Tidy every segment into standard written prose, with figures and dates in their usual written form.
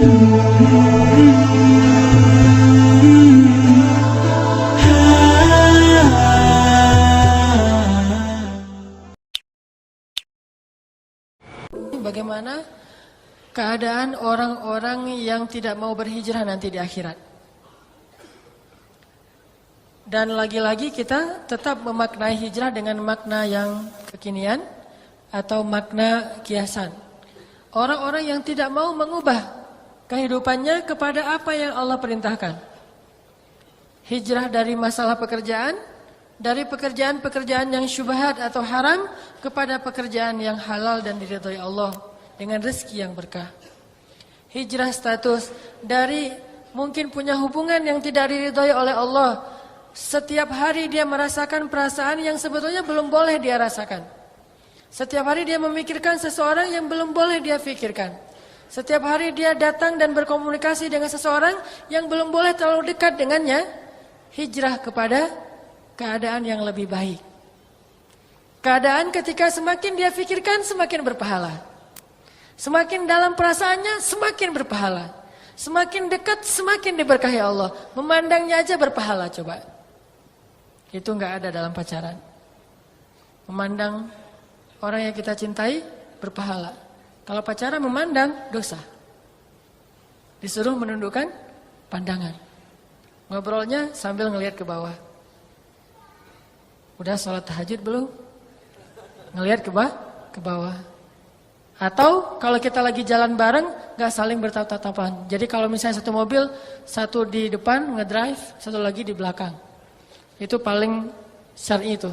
Bagaimana keadaan orang-orang yang tidak mau berhijrah nanti di akhirat? Dan lagi-lagi kita tetap memaknai hijrah dengan makna yang kekinian atau makna kiasan. Orang-orang yang tidak mau mengubah kehidupannya kepada apa yang Allah perintahkan. Hijrah dari masalah pekerjaan, dari pekerjaan-pekerjaan yang syubhat atau haram kepada pekerjaan yang halal dan diridhai Allah dengan rezeki yang berkah. Hijrah status dari mungkin punya hubungan yang tidak diridhai oleh Allah. Setiap hari dia merasakan perasaan yang sebetulnya belum boleh dia rasakan. Setiap hari dia memikirkan seseorang yang belum boleh dia pikirkan. Setiap hari dia datang dan berkomunikasi dengan seseorang yang belum boleh terlalu dekat dengannya. Hijrah kepada keadaan yang lebih baik. Keadaan ketika semakin dia pikirkan semakin berpahala. Semakin dalam perasaannya semakin berpahala. Semakin dekat semakin diberkahi Allah. Memandangnya aja berpahala coba. Itu enggak ada dalam pacaran. Memandang orang yang kita cintai berpahala. Kalau pacaran memandang dosa. Disuruh menundukkan pandangan. Ngobrolnya sambil ngelihat ke bawah. Udah sholat tahajud belum? Ngelihat ke bawah. Atau kalau kita lagi jalan bareng gak saling bertatap-tatapan. Jadi kalau misalnya satu mobil, satu di depan ngedrive, satu lagi di belakang. Itu paling syar'i itu.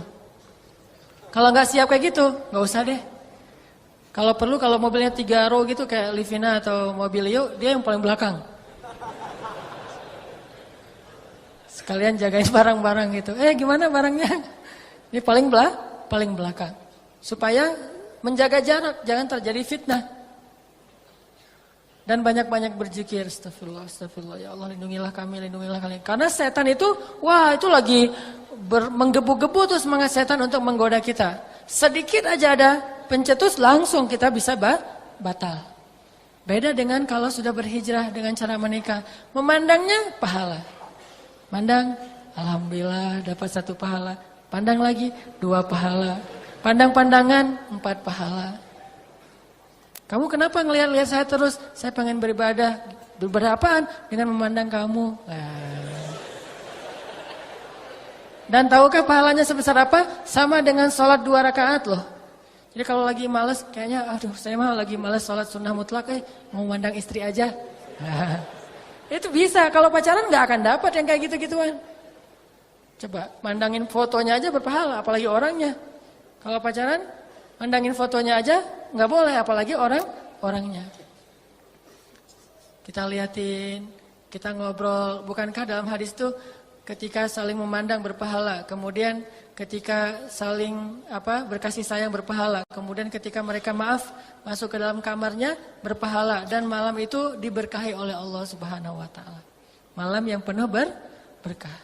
Kalau gak siap kayak gitu, gak usah deh. Kalau perlu kalau mobilnya 3 row gitu kayak Livina atau Mobilio, dia yang paling belakang. Sekalian jagain barang-barang gitu. Gimana barangnya? Ini paling belakang. Supaya menjaga jarak, jangan terjadi fitnah. Dan banyak-banyak berzikir, astagfirullah, astagfirullah, ya Allah lindungilah kami. Karena setan itu, itu lagi menggebu-gebu tuh semangat setan untuk menggoda kita. Sedikit aja ada pencetus langsung kita bisa batal. Beda dengan kalau sudah berhijrah dengan cara menikah. Memandangnya pahala. Pandang, alhamdulillah dapat 1 pahala. Pandang lagi 2 pahala. Pandang-pandangan 4 pahala. Kamu kenapa ngelihat-lihat saya terus? Saya pengen beribadah. Beribadah apaan? Dengan memandang kamu. Dan tahukah pahalanya sebesar apa? Sama dengan sholat 2 rakaat loh. Jadi kalau lagi males, kayaknya saya mah lagi males sholat sunnah mutlak, mau mandang istri aja. Itu bisa, kalau pacaran gak akan dapat yang kayak gitu-gituan. Coba, mandangin fotonya aja berpahala, apalagi orangnya. Kalau pacaran, mandangin fotonya aja gak boleh, apalagi orangnya. Kita liatin, kita ngobrol. Bukankah dalam hadis itu ketika saling memandang berpahala, kemudian ketika saling berkasih sayang berpahala, kemudian ketika mereka maaf masuk ke dalam kamarnya berpahala, dan malam itu diberkahi oleh Allah Subhanahu wa taala. Malam yang penuh berkah.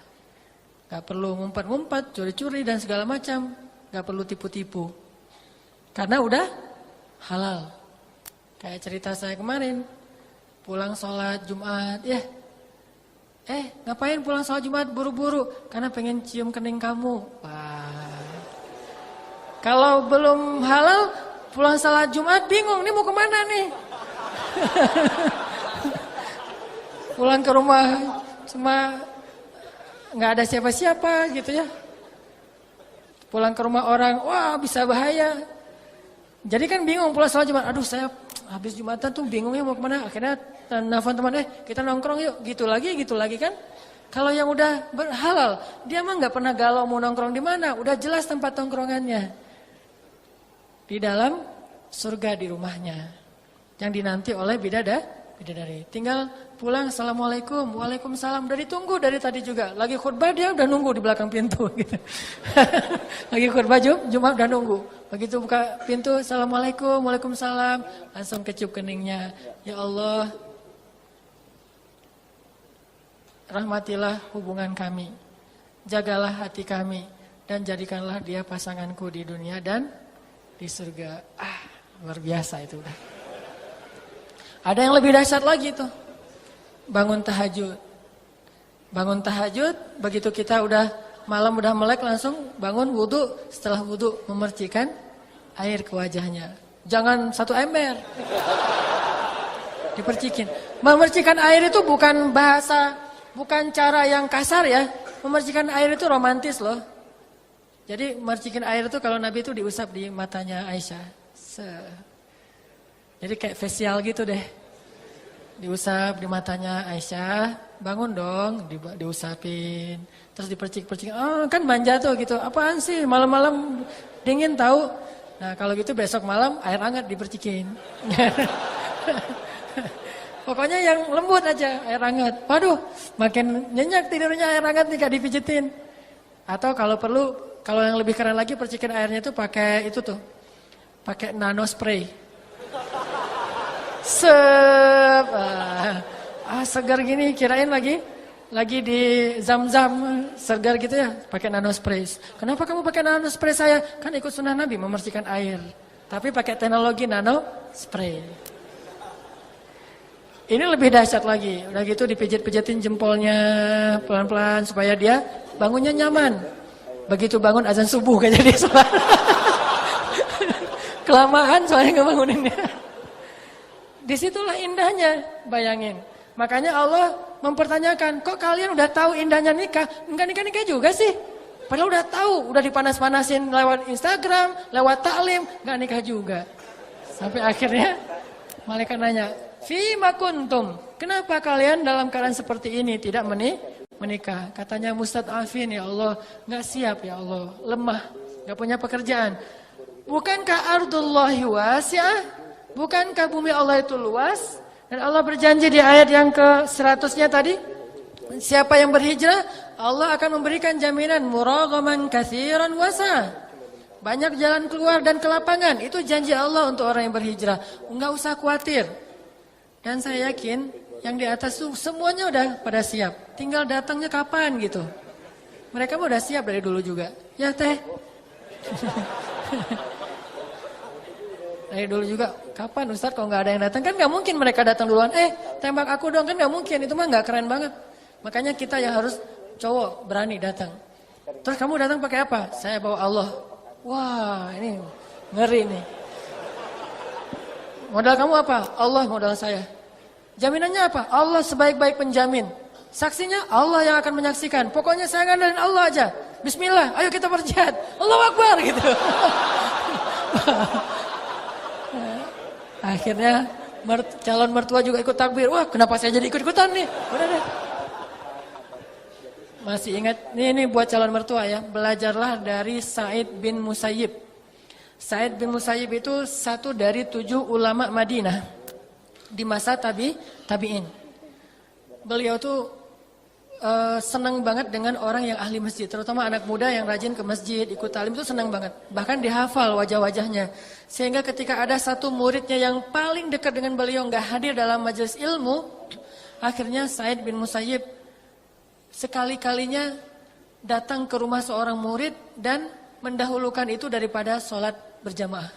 Gak perlu ngumpat-ngumpat, curi-curi dan segala macam, gak perlu tipu-tipu. Karena udah halal. Kayak cerita saya kemarin, pulang sholat Jumat, ngapain pulang sholat Jumat buru-buru? Karena pengen cium kening kamu. Wah. Kalau belum halal, pulang sholat Jumat bingung, nih mau kemana nih? Pulang ke rumah cuma nggak ada siapa-siapa gitu ya. Pulang ke rumah orang, wah bisa bahaya. Jadi kan bingung pulang sholat Jumat. Aduh saya habis Jumatan tuh bingungnya mau kemana. Akhirnya nelfon teman, kita nongkrong yuk. Gitu lagi kan. Kalau yang udah halal, dia mah nggak pernah galau mau nongkrong di mana. Udah jelas tempat nongkrongannya. Di dalam surga di rumahnya. Yang dinanti oleh bidadari. Tinggal pulang, assalamualaikum, waalaikumsalam. Udah ditunggu dari tadi juga. Lagi khutbah dia udah nunggu di belakang pintu. Gitu. Lagi khutbah Jumat udah nunggu. Begitu buka pintu, assalamualaikum, waalaikumsalam. Langsung kecup keningnya. Ya Allah, rahmatilah hubungan kami. Jagalah hati kami. Dan jadikanlah dia pasanganku di dunia dan di surga. Luar biasa itu udah. Ada yang lebih dahsyat lagi tuh. Bangun tahajud. Bangun tahajud, begitu kita udah malam udah melek langsung bangun wudu. Setelah wudu memercikan air ke wajahnya. Jangan 1 ember. Dipercikin. Memercikan air itu bukan bahasa, bukan cara yang kasar ya. Memercikan air itu romantis loh. Jadi memercikan air itu kalau Nabi itu diusap di matanya Aisyah. Jadi kayak facial gitu deh. Diusap di matanya Aisyah, bangun dong, diusapin. Terus dipercik-percik, kan manja tuh gitu. Apaan sih malam-malam dingin tahu. Nah kalau gitu besok malam air hangat dipercikin. Pokoknya yang lembut aja, air hangat. Waduh, makin nyenyak tidurnya air hangat nih, gak dipijitin. Atau kalau perlu, kalau yang lebih keren lagi percikan airnya tuh pakai itu tuh. Pakai nano spray. Segar gini, kirain lagi di zam-zam segar gitu ya, pakai nano spray. Kenapa kamu pakai nano spray saya? Kan ikut sunnah Nabi membersihkan air. Tapi pakai teknologi nano spray. Ini lebih dahsyat lagi. Udah gitu dipijit-pijitin jempolnya pelan-pelan supaya dia bangunnya nyaman. Begitu bangun azan subuh kayaknya dia sholat. Kelamaan soalnya ngebanguninnya. Disitulah indahnya, bayangin. Makanya Allah mempertanyakan, kok kalian udah tahu indahnya nikah? Enggak nikah-nikah juga sih. Padahal udah tahu, udah dipanas-panasin lewat Instagram, lewat taklim, enggak nikah juga. Sampai akhirnya malaikat nanya, Fima kuntum, kenapa kalian dalam keadaan seperti ini tidak menikah? Katanya mustad'afin ya Allah, enggak siap ya Allah, lemah, enggak punya pekerjaan. Bukankah ardullahi wasi'ah? Bukankah bumi Allah itu luas? Dan Allah berjanji di ayat yang ke-100-nya tadi, siapa yang berhijrah, Allah akan memberikan jaminan muraghaman katsiran wasa. Banyak jalan keluar dan kelapangan. Itu janji Allah untuk orang yang berhijrah. Enggak usah khawatir. Dan saya yakin yang di atas tuh semuanya udah pada siap. Tinggal datangnya kapan gitu. Mereka udah siap dari dulu juga. Ya teh. Dari dulu juga, kapan Ustaz kalau nggak ada yang datang? Kan nggak mungkin mereka datang duluan. Tembak aku dong, kan nggak mungkin. Itu mah nggak keren banget. Makanya kita yang harus cowok berani datang. Terus kamu datang pakai apa? Saya bawa Allah. Wah, ini ngeri nih. Modal kamu apa? Allah modal saya. Jaminannya apa? Allah sebaik-baik penjamin. Saksinya Allah yang akan menyaksikan. Pokoknya saya ngandalin Allah aja. Bismillah, ayo kita berjihad. Allahu Akbar gitu. Akhirnya calon mertua juga ikut takbir. Wah, kenapa saya jadi ikut-ikutan nih? Udah deh. Masih ingat, ini buat calon mertua ya. Belajarlah dari Sa'id bin Musayyib. Sa'id bin Musayyib itu satu dari 7 ulama Madinah di masa tabi'in. Beliau tuh senang banget dengan orang yang ahli masjid, terutama anak muda yang rajin ke masjid, ikut talim itu senang banget. Bahkan dihafal wajah-wajahnya. Sehingga ketika ada satu muridnya yang paling dekat dengan beliau nggak hadir dalam majelis ilmu, akhirnya Sa'id bin Musayyib sekali-kalinya datang ke rumah seorang murid dan mendahulukan itu daripada sholat berjamaah.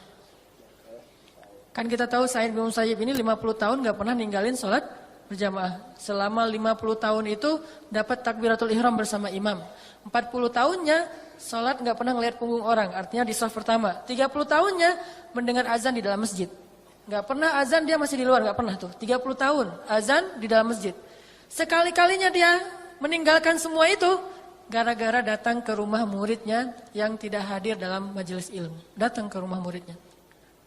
Kan kita tahu Sa'id bin Musayyib ini 50 tahun nggak pernah ninggalin sholat berjamaah. Selama 50 tahun itu dapat takbiratul ihram bersama imam. 40 tahunnya sholat nggak pernah ngelihat punggung orang, artinya di shaf pertama. 30 tahunnya mendengar azan di dalam masjid. Nggak pernah azan dia masih di luar, nggak pernah tuh. 30 tahun azan di dalam masjid. Sekali-kalinya dia meninggalkan semua itu gara-gara datang ke rumah muridnya yang tidak hadir dalam majelis ilmu. Datang ke rumah muridnya.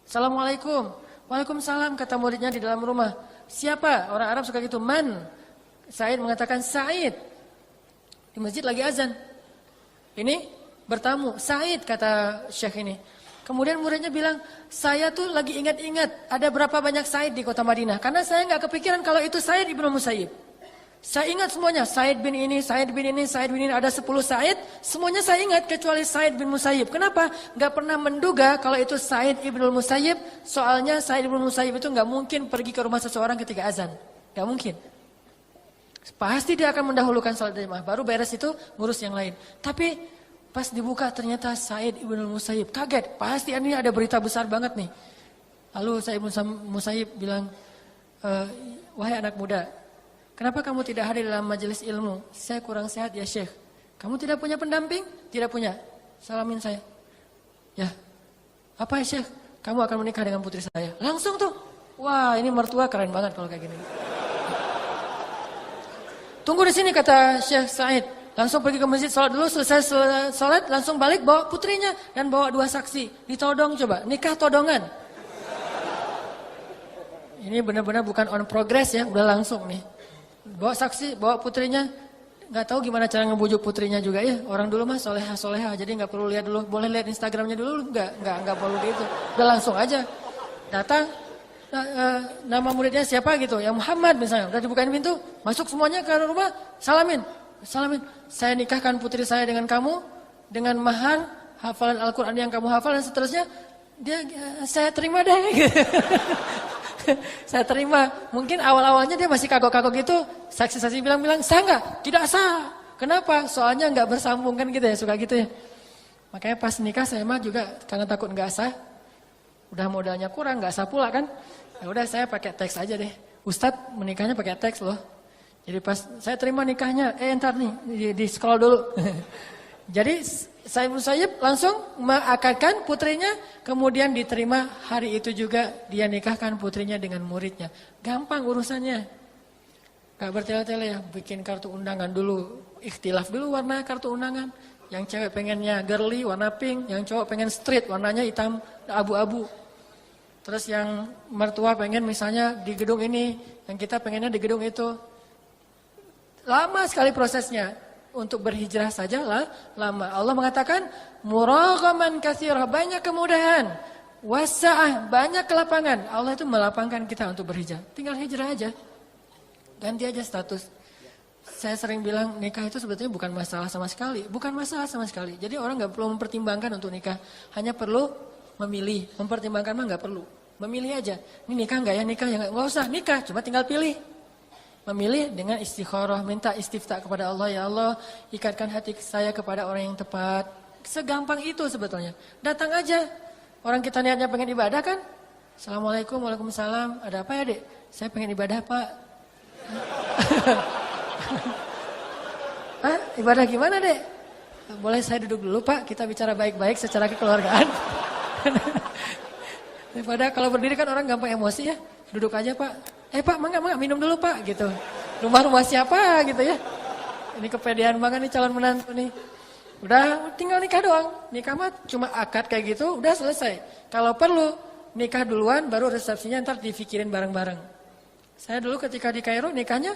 Assalamualaikum. Waalaikumsalam, kata muridnya di dalam rumah. Siapa? Orang Arab suka gitu. Man? Sa'id mengatakan Sa'id. Di masjid lagi azan. Ini bertamu. Sa'id, kata Syekh ini. Kemudian muridnya bilang, saya tuh lagi ingat-ingat ada berapa banyak Sa'id di kota Madinah. Karena saya nggak kepikiran kalau itu Sa'id ibnu Musayyib. Saya ingat semuanya, Sa'id bin ini, Sa'id bin ini, Sa'id bin ini, ada 10 Sa'id. Semuanya saya ingat kecuali Sa'id bin Musayyib. Kenapa? Gak pernah menduga kalau itu Sa'id ibnu Musayyib. Soalnya Sa'id ibnu Musayyib itu gak mungkin pergi ke rumah seseorang ketika azan. Gak mungkin. Pasti dia akan mendahulukan salat jamaah. Baru beres itu ngurus yang lain. Tapi pas dibuka ternyata Sa'id ibnu Musayyib. Kaget, pasti ini ada berita besar banget nih. Lalu Sa'id ibnu Musayyib bilang, wahai anak muda, kenapa kamu tidak hadir dalam majelis ilmu? Saya kurang sehat ya Syekh. Kamu tidak punya pendamping? Tidak punya. Salamin saya. Ya, apa ya Syekh? Kamu akan menikah dengan putri saya. Langsung tuh. Wah, ini mertua keren banget kalau kayak gini. Tunggu di sini kata Syekh Said. Langsung pergi ke masjid, sholat dulu, selesai sholat, langsung balik bawa putrinya dan bawa 2 saksi. Ditodong coba, nikah todongan. Ini benar-benar bukan on progress ya, udah langsung nih. Bawa saksi, bawa putrinya. Nggak tahu gimana cara ngebujuk putrinya juga ya. Orang dulu mah soleha, jadi nggak perlu lihat dulu. Boleh lihat Instagramnya dulu, nggak perlu gitu. Udah langsung aja. Datang, nama muridnya siapa gitu, yang Muhammad misalnya. Udah dibukain pintu, masuk semuanya ke rumah, salamin. Saya nikahkan putri saya dengan kamu, dengan mahar, hafalan Al-Quran yang kamu hafal dan seterusnya. Saya terima deh. Saya terima. Mungkin awal-awalnya dia masih kagok-kagok gitu. Saksi-saksi bilang, sah nggak? Tidak sah. Kenapa? Soalnya nggak bersambung kan gitu ya, suka gitu ya. Makanya pas nikah saya mah juga karena takut nggak sah. Udah modalnya kurang, nggak sah pula kan. Ya udah saya pakai teks aja deh. Ustadz menikahnya pakai teks loh. Jadi pas saya terima nikahnya, ntar nih di scroll dulu. Jadi saya langsung mengakadkan putrinya, kemudian diterima hari itu juga dia nikahkan putrinya dengan muridnya. Gampang urusannya. Gak bertele-tele ya, bikin kartu undangan dulu, ikhtilaf dulu warna kartu undangan. Yang cewek pengennya girly warna pink, yang cowok pengen street warnanya hitam abu-abu. Terus yang mertua pengen misalnya di gedung ini, yang kita pengennya di gedung itu. Lama sekali prosesnya. Untuk berhijrah saja lama. Allah mengatakan muraghaman katsira, banyak kemudahan. Wasa'ah, banyak kelapangan. Allah itu melapangkan kita untuk berhijrah. Tinggal hijrah aja. Ganti aja status. Saya sering bilang nikah itu sebetulnya bukan masalah sama sekali. Bukan masalah sama sekali. Jadi orang gak perlu mempertimbangkan untuk nikah. Hanya perlu memilih. Mempertimbangkan mah gak perlu. Memilih aja. Ini nikah gak ya? Nikah ya gak usah nikah. Cuma tinggal pilih. Memilih dengan istikharah, minta istiftah kepada Allah, ya Allah, ikatkan hati saya kepada orang yang tepat. Segampang itu sebetulnya. Datang aja. Orang kita niatnya pengen ibadah kan? Assalamualaikum, waalaikumsalam. Ada apa ya dek? Saya pengen ibadah pak. Hah? Ibadah gimana dek? Boleh saya duduk dulu pak? Kita bicara baik-baik secara kekeluargaan. Daripada kalau berdiri kan orang gampang emosi ya. Duduk aja pak. Pak, mangga minum dulu pak gitu. Rumah siapa gitu ya. Ini kepedean banget nih calon menantu nih. Udah tinggal nikah doang. Nikah mah cuma akad kayak gitu udah selesai. Kalau perlu nikah duluan baru resepsinya ntar dipikirin bareng-bareng. Saya dulu ketika di Kairo nikahnya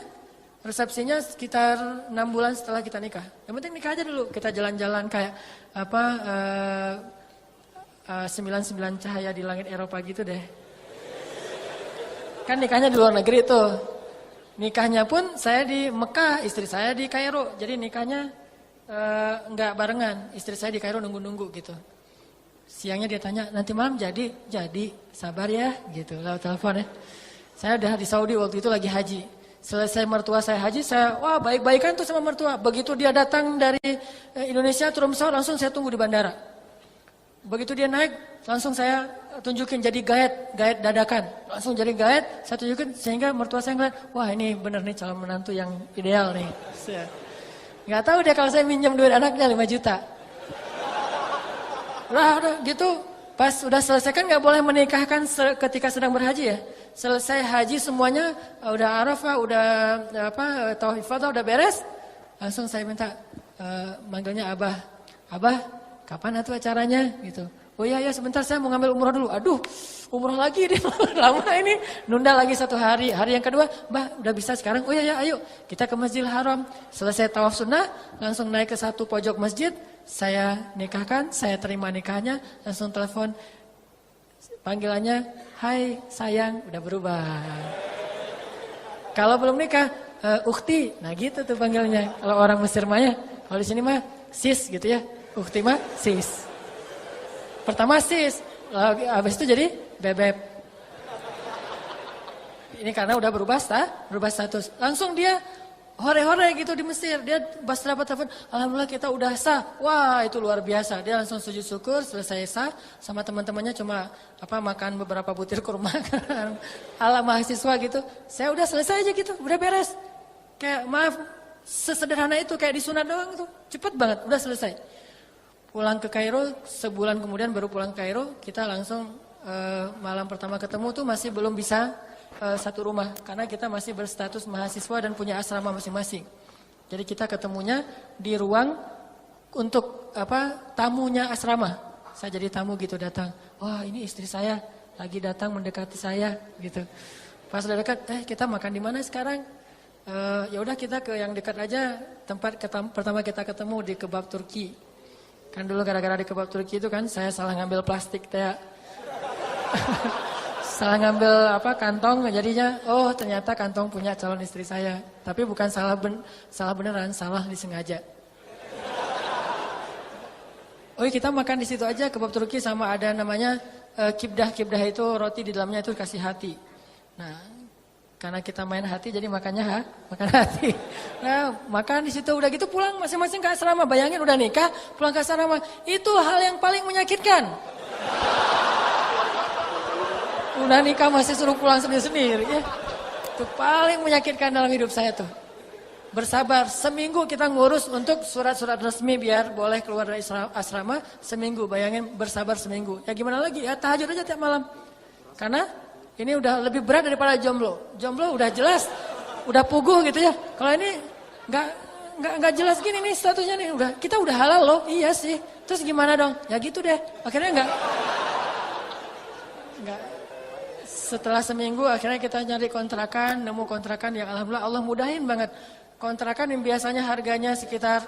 resepsinya sekitar 6 bulan setelah kita nikah. Yang penting nikah aja dulu. Kita jalan-jalan kayak 99 cahaya di langit Eropa gitu deh. Kan nikahnya di luar negeri tuh. Nikahnya pun saya di Mekah, istri saya di Kairo. Jadi nikahnya enggak barengan. Istri saya di Kairo nunggu-nunggu gitu. Siangnya dia tanya, nanti malam jadi, sabar ya gitu. Lalu telepon ya. Saya udah di Saudi waktu itu lagi haji. Selesai mertua saya haji, wah baik-baikan tuh sama mertua. Begitu dia datang dari Indonesia turun pesawat, langsung saya tunggu di bandara. Begitu dia naik, langsung saya tunjukin jadi gaet dadakan. Langsung jadi gaet, saya tunjukin sehingga mertua saya ngeliat, wah ini bener nih calon menantu yang ideal nih. Gak tahu dia kalau saya minjem duit anaknya 5 juta. Udah gitu, pas udah selesai kan gak boleh menikahkan ketika sedang berhaji ya. Selesai haji semuanya, udah Arafah, udah Thawaaf Ifadah udah beres. Langsung saya minta, manggilnya Abah. Abah, kapan atuh acaranya gitu. Oh iya sebentar saya mau ngambil umroh dulu. Aduh umroh lagi deh lama ini. Nunda lagi 1 hari. Hari yang kedua, Mbah udah bisa sekarang. Oh iya ayo kita ke Masjidil Haram. Selesai tawaf sunnah langsung naik ke satu pojok masjid. Saya nikahkan, saya terima nikahnya. Langsung telepon. Panggilannya, hai sayang, udah berubah. Kalau belum nikah, ukhti. Nah gitu tuh panggilnya. Kalau orang Mesir mah ya. Kalau di sini mah sis gitu ya. Ukhti mah sis. Pertama sis, habis itu jadi bebek. Ini karena udah berubah status. Langsung dia hore-hore gitu di Mesir. Dia pas dapat telepon, alhamdulillah kita udah sah. Wah, itu luar biasa. Dia langsung sujud syukur, selesai sah sama teman-temannya cuma makan beberapa butir kurma ala mahasiswa gitu. Saya udah selesai aja gitu, udah beres. Kayak maaf, sesederhana itu kayak disunat doang itu. Cepet banget, udah selesai. Pulang ke Kairo, sebulan kemudian baru pulang ke Kairo, kita langsung malam pertama ketemu tuh masih belum bisa satu rumah karena kita masih berstatus mahasiswa dan punya asrama masing-masing. Jadi kita ketemunya di ruang untuk tamunya asrama. Saya jadi tamu gitu datang. Wah, ini istri saya lagi datang mendekati saya gitu. Pas udah dekat, kita makan di mana sekarang? Ya udah kita ke yang dekat aja. Tempat pertama kita ketemu di kebab Turki. Kan dulu gara-gara di kebab Turki itu kan saya salah ngambil plastik teh. Salah ngambil kantong, jadinya ternyata kantong punya calon istri saya. Tapi bukan salah beneran, salah disengaja. Kita makan di situ aja kebab Turki sama ada namanya kibdah. Kibdah itu roti di dalamnya itu kasih hati. Nah, karena kita main hati jadi makannya makan hati. Nah, makan di situ udah gitu pulang masing-masing ke asrama. Bayangin udah nikah, pulang ke asrama. Itu hal yang paling menyakitkan. Udah nikah masih suruh pulang sendiri-sendiri ya. Itu paling menyakitkan dalam hidup saya tuh. Bersabar, seminggu kita ngurus untuk surat-surat resmi biar boleh keluar dari asrama. Seminggu, bayangin bersabar seminggu. Ya gimana lagi, ya tahajud aja tiap malam. Karena ini udah lebih berat daripada jomblo. Jomblo udah jelas, udah puguh gitu ya. Kalau ini nggak jelas gini nih statusnya nih. Kita udah halal loh, iya sih. Terus gimana dong? Ya gitu deh, akhirnya nggak. Setelah seminggu akhirnya kita nyari kontrakan, nemu kontrakan yang alhamdulillah Allah mudahin banget. Kontrakan yang biasanya harganya sekitar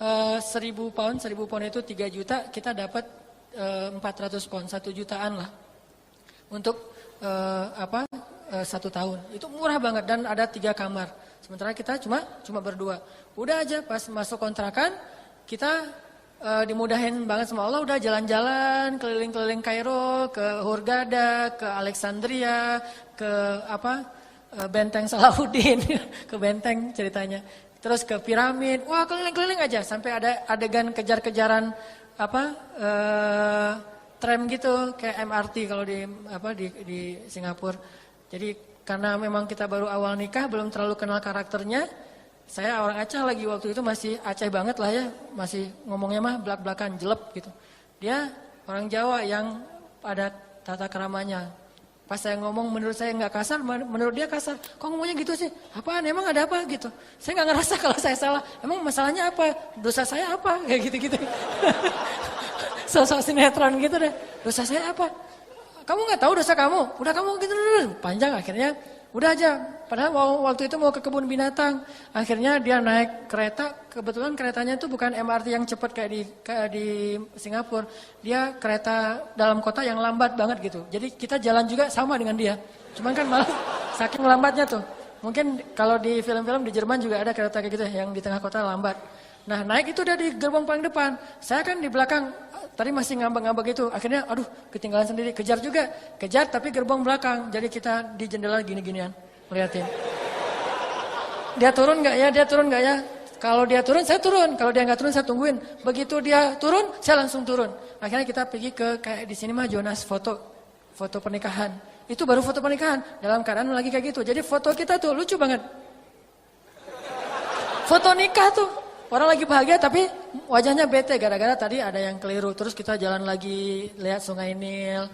1.000 pound itu 3 juta, kita dapat 400 pound, 1 jutaan lah. Untuk 1 tahun. Itu murah banget dan ada 3 kamar. Sementara kita cuma berdua. Udah aja pas masuk kontrakan kita dimudahin banget sama Allah, udah jalan-jalan keliling-keliling Kairo, ke Hurghada, ke Alexandria, ke Benteng Salahuddin, ke benteng ceritanya. Terus ke piramid, wah keliling-keliling aja sampai ada adegan kejar-kejaran tram gitu kayak MRT kalau di Singapura. Jadi karena memang kita baru awal nikah, belum terlalu kenal karakternya. Saya orang Aceh lagi waktu itu masih Aceh banget lah ya, masih ngomongnya mah belak-belakan, jelep gitu. Dia orang Jawa yang ada tata keramanya. Pas saya ngomong menurut saya nggak kasar, menurut dia kasar. Kok ngomongnya gitu sih? Apaan? Emang ada apa gitu? Saya nggak ngerasa kalau saya salah. Emang masalahnya apa? Dosa saya apa? Kayak gitu-gitu. Sosok sinetron gitu deh. Dosa saya apa? Kamu nggak tahu dosa kamu? Udah kamu gitu panjang akhirnya. Udah aja, padahal waktu itu mau ke kebun binatang. Akhirnya dia naik kereta, kebetulan keretanya itu bukan MRT yang cepat kayak di Singapura. Dia kereta dalam kota yang lambat banget gitu. Jadi kita jalan juga sama dengan dia. Cuman kan malah saking lambatnya tuh. Mungkin kalau di film-film di Jerman juga ada kereta kayak gitu yang di tengah kota lambat. Nah naik itu udah di gerbong paling depan. Saya kan di belakang, tadi masih ngambek-ngambek gitu. Akhirnya aduh ketinggalan sendiri. Kejar juga. Kejar tapi gerbong belakang. Jadi kita di jendela gini-ginian. Lihatin. Dia turun gak ya? Dia turun gak ya? Kalau dia turun saya turun. Kalau dia gak turun saya tungguin. Begitu dia turun saya langsung turun. Akhirnya kita pergi ke kayak di sini mah Jonas foto pernikahan. Itu baru foto pernikahan. Dalam keadaan lagi kayak gitu. Jadi foto kita tuh lucu banget. Foto nikah tuh. Orang lagi bahagia tapi wajahnya bete gara-gara tadi ada yang keliru. Terus kita jalan lagi lihat Sungai Nil,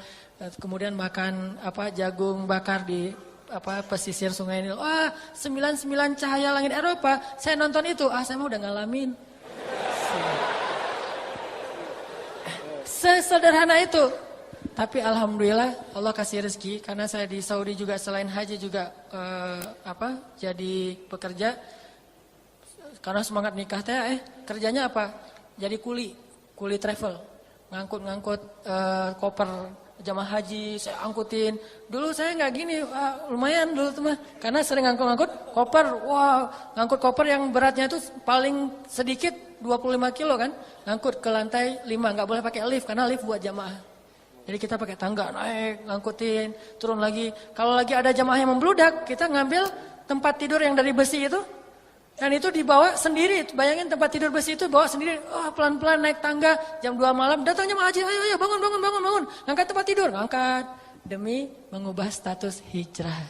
kemudian makan jagung bakar di pesisir Sungai Nil. Wah, 99 cahaya langit Eropa. Saya nonton itu, saya mau udah ngalamin. Sesederhana itu. Tapi alhamdulillah Allah kasih rezeki karena saya di Saudi juga selain haji juga jadi pekerja. Karena semangat nikah teh kerjanya apa? Jadi kuli travel. Ngangkut koper jamaah haji, saya angkutin. Dulu saya nggak gini, lumayan dulu tuh mah. Karena sering ngangkut koper, ngangkut koper yang beratnya itu paling sedikit 25 kilo kan. Ngangkut ke lantai 5, nggak boleh pakai lift karena lift buat jamaah. Jadi kita pakai tangga naik, ngangkutin, turun lagi. Kalau lagi ada jamaah yang membludak, kita ngambil tempat tidur yang dari besi itu. Dan itu dibawa sendiri. Bayangin tempat tidur besi itu bawa sendiri. Oh, pelan-pelan naik tangga jam 2 malam. Datangnya Mak Haji, ayo bangun. Angkat tempat tidur, angkat. Demi mengubah status hijrah.